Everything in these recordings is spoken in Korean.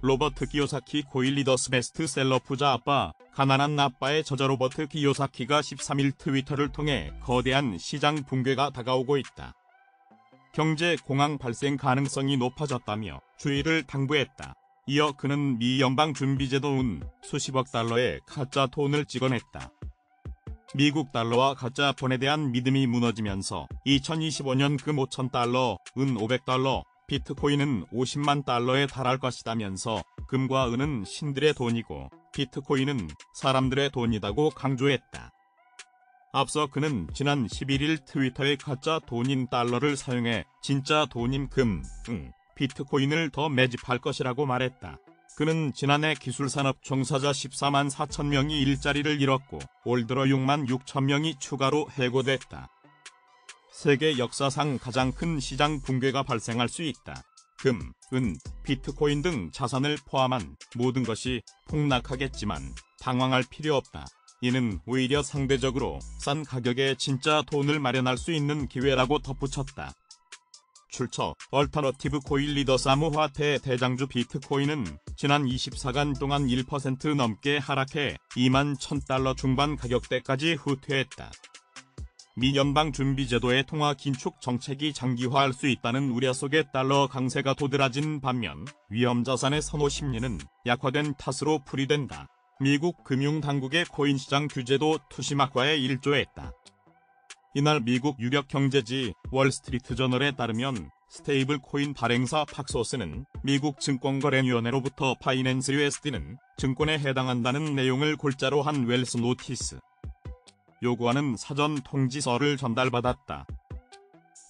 로버트 키요사키 코일 리더스 베스트셀러 부자 아빠, 가난한 아빠의 저자 로버트 키요사키가 13일 트위터를 통해 거대한 시장 붕괴가 다가오고 있다. 경제 공황 발생 가능성이 높아졌다며 주의를 당부했다. 이어 그는 미 연방준비제도 운 수십억 달러의 가짜 돈을 찍어냈다. 미국 달러와 가짜 본에 대한 믿음이 무너지면서 2025년 금 5,000달러, 은 500달러, 비트코인은 50만 달러에 달할 것이다면서 금과 은은 신들의 돈이고 비트코인은 사람들의 돈이라고 강조했다. 앞서 그는 지난 11일 트위터에 가짜 돈인 달러를 사용해 진짜 돈인 금, 은, 비트코인을 더 매집할 것이라고 말했다. 그는 지난해 기술산업 종사자 14만 4천 명이 일자리를 잃었고 올 들어 6만 6천 명이 추가로 해고됐다. 세계 역사상 가장 큰 시장 붕괴가 발생할 수 있다. 금, 은, 비트코인 등 자산을 포함한 모든 것이 폭락하겠지만 당황할 필요 없다. 이는 오히려 상대적으로 싼 가격에 진짜 돈을 마련할 수 있는 기회라고 덧붙였다. 출처 얼터너티브 코인 리더스 암호화폐 대장주 비트코인은 지난 24간 동안 1% 넘게 하락해 2만 1,000달러 중반 가격대까지 후퇴했다. 미 연방준비제도의 통화 긴축 정책이 장기화할 수 있다는 우려 속에 달러 강세가 도드라진 반면 위험자산의 선호 심리는 약화된 탓으로 풀이된다. 미국 금융당국의 코인 시장 규제도 투심학과에 일조했다. 이날 미국 유력 경제지 월스트리트 저널에 따르면 스테이블 코인 발행사 팍소스는 미국 증권거래위원회로부터 파이낸스 USD는 증권에 해당한다는 내용을 골자로 한 웰스 노티스 요구하는 사전 통지서를 전달받았다.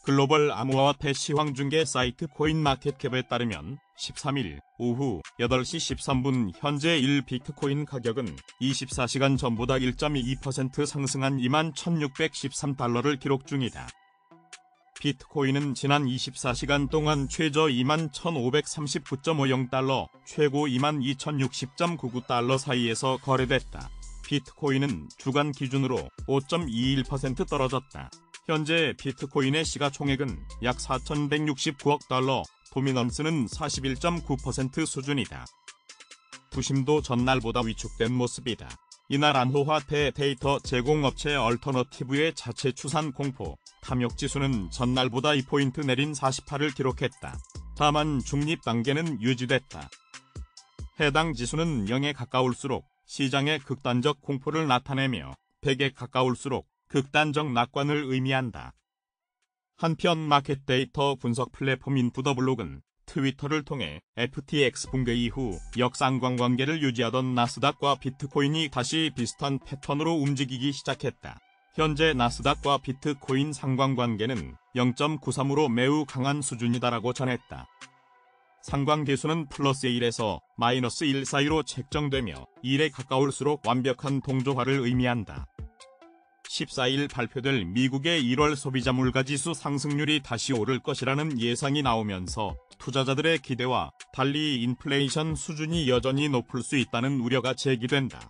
글로벌 암호화폐 시황중개 사이트 코인마켓캡에 따르면 13일 오후 8시 13분 현재 1비트코인 가격은 24시간 전보다 1.22% 상승한 21,613달러를 기록 중이다. 비트코인은 지난 24시간 동안 최저 21,539.50달러, 최고 22,060.99달러 사이에서 거래됐다. 비트코인은 주간 기준으로 5.21% 떨어졌다. 현재 비트코인의 시가총액은 약 4,169억 달러, 도미넌스는 41.9% 수준이다. 부심도 전날보다 위축된 모습이다. 이날 암호화폐 데이터 제공업체 얼터너티브의 자체 추산 공포, 탐욕지수는 전날보다 2포인트 내린 48을 기록했다. 다만 중립 단계는 유지됐다. 해당 지수는 0에 가까울수록 시장의 극단적 공포를 나타내며 100에 가까울수록 극단적 낙관을 의미한다. 한편 마켓 데이터 분석 플랫폼 인푸더블록은 트위터를 통해 FTX 붕괴 이후 역상관관계를 유지하던 나스닥과 비트코인이 다시 비슷한 패턴으로 움직이기 시작했다. 현재 나스닥과 비트코인 상관관계는 0.93으로 매우 강한 수준이다라고 전했다. 상관계수는 플러스 1에서 마이너스 1 사이로 책정되며 1에 가까울수록 완벽한 동조화를 의미한다. 14일 발표될 미국의 1월 소비자 물가지수 상승률이 다시 오를 것이라는 예상이 나오면서 투자자들의 기대와 달리 인플레이션 수준이 여전히 높을 수 있다는 우려가 제기된다.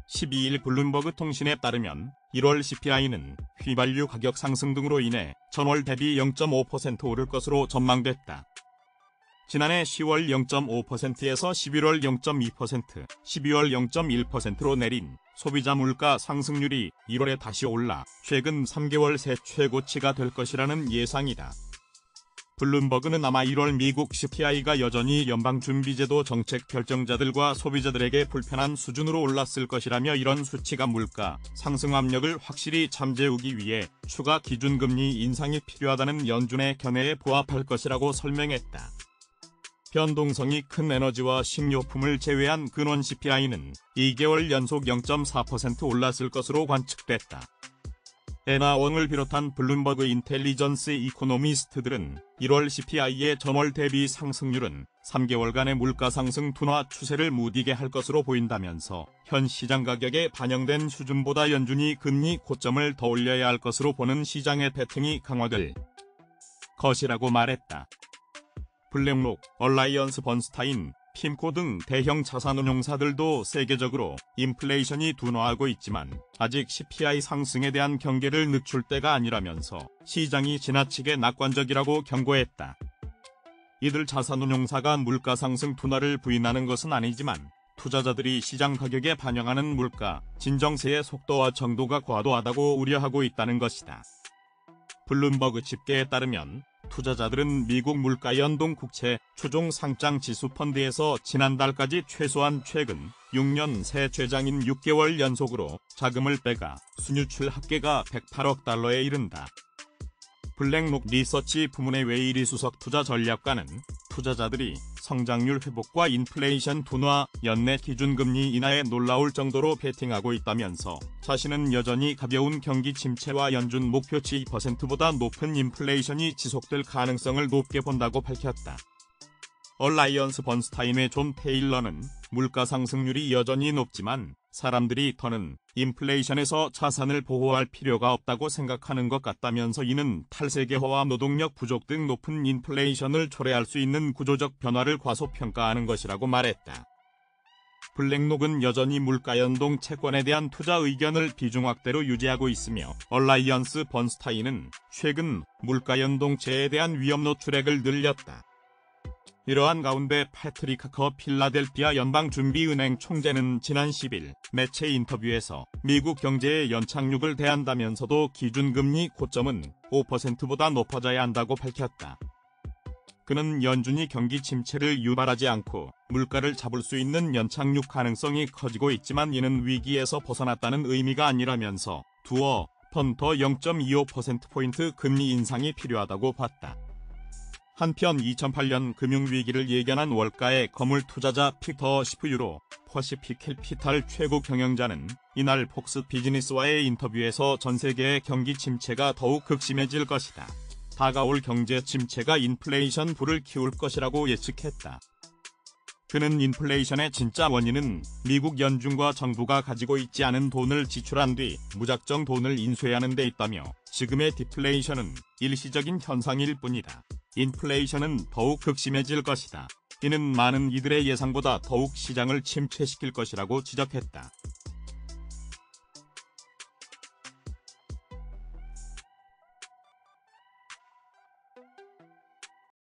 12일 블룸버그 통신에 따르면 1월 CPI는 휘발유 가격 상승 등으로 인해 전월 대비 0.5% 오를 것으로 전망됐다. 지난해 10월 0.5%에서 11월 0.2%, 12월 0.1%로 내린 소비자 물가 상승률이 1월에 다시 올라 최근 3개월 새 최고치가 될 것이라는 예상이다. 블룸버그는 아마 1월 미국 CPI가 여전히 연방준비제도 정책 결정자들과 소비자들에게 불편한 수준으로 올랐을 것이라며 이런 수치가 물가 상승 압력을 확실히 잠재우기 위해 추가 기준금리 인상이 필요하다는 연준의 견해에 부합할 것이라고 설명했다. 변동성이 큰 에너지와 식료품을 제외한 근원 CPI는 2개월 연속 0.4% 올랐을 것으로 관측됐다. 에나웡을 비롯한 블룸버그 인텔리전스 이코노미스트들은 1월 CPI의 전월 대비 상승률은 3개월간의 물가 상승 둔화 추세를 무디게 할 것으로 보인다면서 현 시장 가격에 반영된 수준보다 연준이 금리 고점을 더 올려야 할 것으로 보는 시장의 패턴이 강화될 것이라고 말했다. 블랙록, 얼라이언스 번스타인, 핌코 등 대형 자산운용사들도 세계적으로 인플레이션이 둔화하고 있지만 아직 CPI 상승에 대한 경계를 늦출 때가 아니라면서 시장이 지나치게 낙관적이라고 경고했다. 이들 자산운용사가 물가 상승 둔화를 부인하는 것은 아니지만 투자자들이 시장 가격에 반영하는 물가 진정세의 속도와 정도가 과도하다고 우려하고 있다는 것이다. 블룸버그 집계에 따르면 투자자들은 미국 물가 연동 국채 추종 상장 지수 펀드에서 지난달까지 최소한 최근 6년 새 최장인 6개월 연속으로 자금을 빼가 순유출 합계가 108억 달러에 이른다. 블랙록 리서치 부문의 웨이리 수석 투자 전략가는 투자자들이 성장률 회복과 인플레이션 둔화, 연내 기준금리 인하에 놀라울 정도로 베팅하고 있다면서 자신은 여전히 가벼운 경기 침체와 연준 목표치 2%보다 높은 인플레이션이 지속될 가능성을 높게 본다고 밝혔다. 얼라이언스 번스타인의 존 테일러는 물가 상승률이 여전히 높지만 사람들이 더는 인플레이션에서 자산을 보호할 필요가 없다고 생각하는 것 같다면서 이는 탈세계화와 노동력 부족 등 높은 인플레이션을 초래할 수 있는 구조적 변화를 과소평가하는 것이라고 말했다. 블랙록은 여전히 물가 연동 채권에 대한 투자 의견을 비중확대로 유지하고 있으며 얼라이언스 번스타인은 최근 물가 연동채에 대한 위험 노출액을 늘렸다. 이러한 가운데 패트릭 커 필라델피아 연방준비은행 총재는 지난 10일 매체 인터뷰에서 미국 경제의 연착륙을 대한다면서도 기준금리 고점은 5%보다 높아져야 한다고 밝혔다. 그는 연준이 경기 침체를 유발하지 않고 물가를 잡을 수 있는 연착륙 가능성이 커지고 있지만 이는 위기에서 벗어났다는 의미가 아니라면서 두어 번 더 0.25%포인트 금리 인상이 필요하다고 봤다. 한편 2008년 금융위기를 예견한 월가의 거물 투자자 피터 시프유로 퍼시픽 캐피탈 최고 경영자는 이날 폭스 비즈니스와의 인터뷰에서 전 세계의 경기 침체가 더욱 극심해질 것이다. 다가올 경제 침체가 인플레이션 불을 키울 것이라고 예측했다. 그는 인플레이션의 진짜 원인은 미국 연준과 정부가 가지고 있지 않은 돈을 지출한 뒤 무작정 돈을 인수하는 데 있다며 지금의 디플레이션은 일시적인 현상일 뿐이다. 인플레이션은 더욱 극심해질 것이다. 이는 많은 이들의 예상보다 더욱 시장을 침체시킬 것이라고 지적했다.